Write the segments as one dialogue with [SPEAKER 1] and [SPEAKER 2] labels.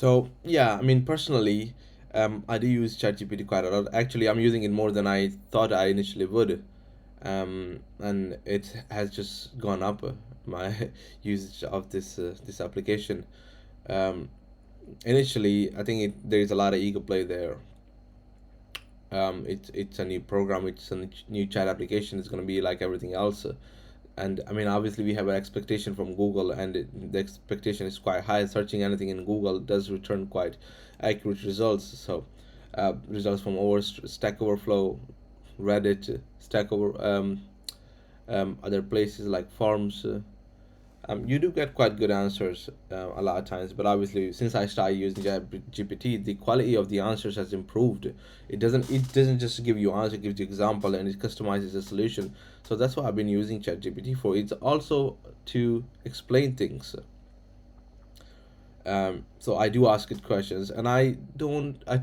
[SPEAKER 1] So yeah, I mean personally, I do use ChatGPT quite a lot. Actually, I'm using it more than I thought I initially would, and it has just gone up, my usage of this application. Um, Initially, I think there is a lot of ego play there. It's a new program, it's a new chat application. It's going to be like everything else, and I mean obviously we have an expectation from Google, and the expectation is quite high. Searching anything in Google does return quite accurate results. So results from Stack Overflow, Reddit, Stack Over, other places like forums. You do get quite good answers a lot of times, but obviously, since I started using GPT, the quality of the answers has improved. It doesn't just give you answer, it gives you example, and it customizes the solution. So that's what I've been using ChatGPT for. It's also to explain things. So I do ask it questions, and I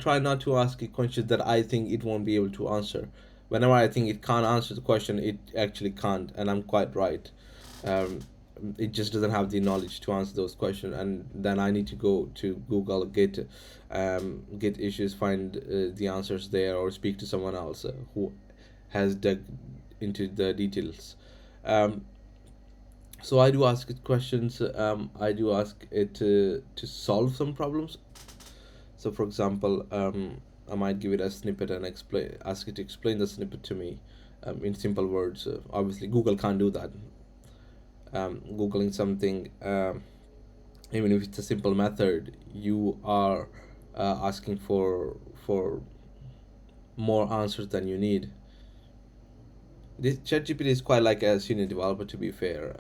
[SPEAKER 1] try not to ask it questions that I think it won't be able to answer. Whenever I think it can't answer the question, it actually can't, and I'm quite right. Um, it just doesn't have the knowledge to answer those questions, and then I need to go to Google, get issues, find the answers there, or speak to someone else who has dug into the details. Um, so I do ask it questions. I do ask it to solve some problems. So for example, I might give it a snippet and ask it to explain the snippet to me in simple words. Obviously Google can't do that. Googling something, even if it's a simple method, you are asking for more answers than you need. This ChatGPT is quite like a senior developer. To be fair,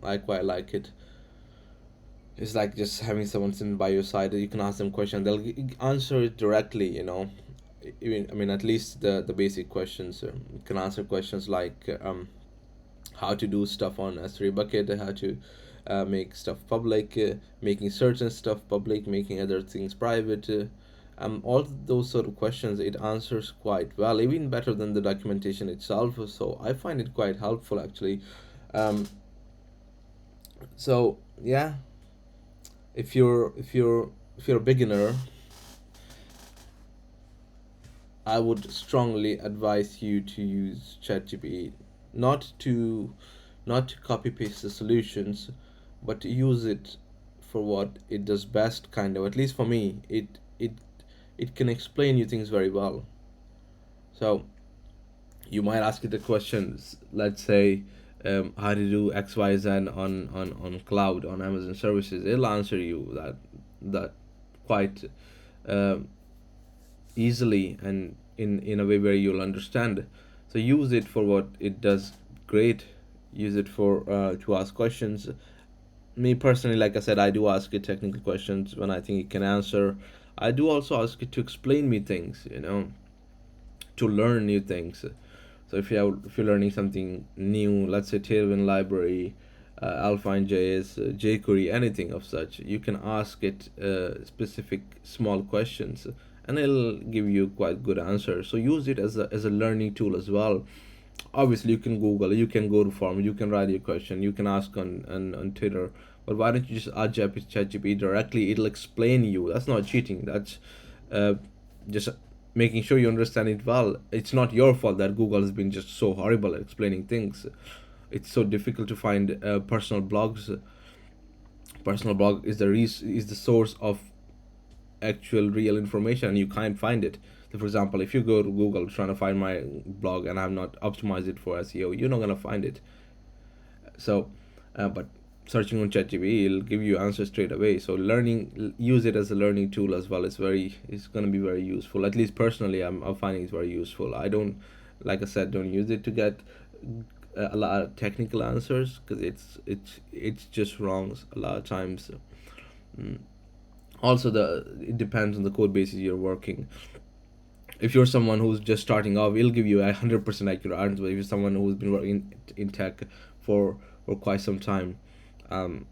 [SPEAKER 1] I quite like it. It's like just having someone sitting by your side that you can ask them questions. They'll answer it directly. Even I mean, at least the basic questions. You can answer questions like how to do stuff on S3 bucket, how to make stuff public, making certain stuff public, making other things private. All those sort of questions it answers quite well, even better than the documentation itself. So I find it quite helpful actually. Um, so yeah, if you're a beginner, I would strongly advise you to use ChatGPT, not to not to copy paste the solutions, but to use it for what it does best. Kind of, at least for me, it can explain you things very well. So you might ask it the questions. Let's say, how to do X Y Z on cloud on Amazon services. It'll answer you that quite uh, easily and in a way where you'll understand. So use it for what it does great. Use it for to ask questions. Me personally, like I said, I do ask it technical questions when I think it can answer. I do also ask it to explain me things, to learn new things. So if you're learning something new, let's say Tailwind library, Alpine JS, jQuery, anything of such, you can ask it specific small questions, and it'll give you quite good answers. So use it as a learning tool as well. Obviously, you can Google, you can go to forum, you can write your question, you can ask on Twitter. But why don't you just ask ChatGPT directly? It'll explain you. That's not cheating. That's uh, just making sure you understand it well. It's not your fault that Google has been just so horrible at explaining things. It's so difficult to find personal blogs. Personal blog is is the source of actual real information, and you can't find it. So for example, if you go to Google trying to find my blog and I've not optimized it for SEO, you're not gonna find it. So but searching on ChatGPT, it'll give you answers straight away. So use it as a learning tool as well. It's going to be very useful. At least personally, I'm finding it very useful. I don't, like I said, don't use it to get a lot of technical answers, because it's just wrong a lot of times. Mm. Also, it depends on the code bases you're working. If you're someone who's just starting off, it'll give you 100% accurate answer. But if you're someone who's been working in tech for quite some time, um,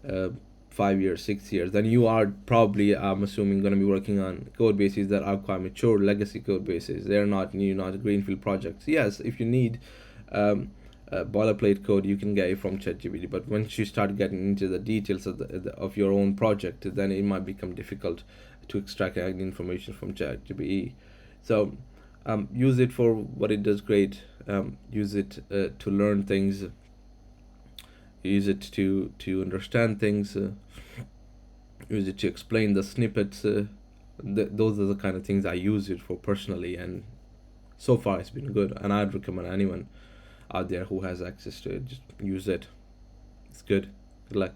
[SPEAKER 1] uh, 5 years, 6 years, then you are probably, I'm assuming, going to be working on code bases that are quite mature, legacy code bases. They're not new, not greenfield projects. Yes, if you need um, boilerplate code you can get it from ChatGPT, but once you start getting into the details of your own project, then it might become difficult to extract any information from ChatGPT. So use it for what it does great. Use it to learn things. Use it to understand things. Use it to explain the snippets. Those are the kind of things I use it for personally, and so far it's been good. And I'd recommend anyone out there who has access to it, just use it. It's good. Good luck.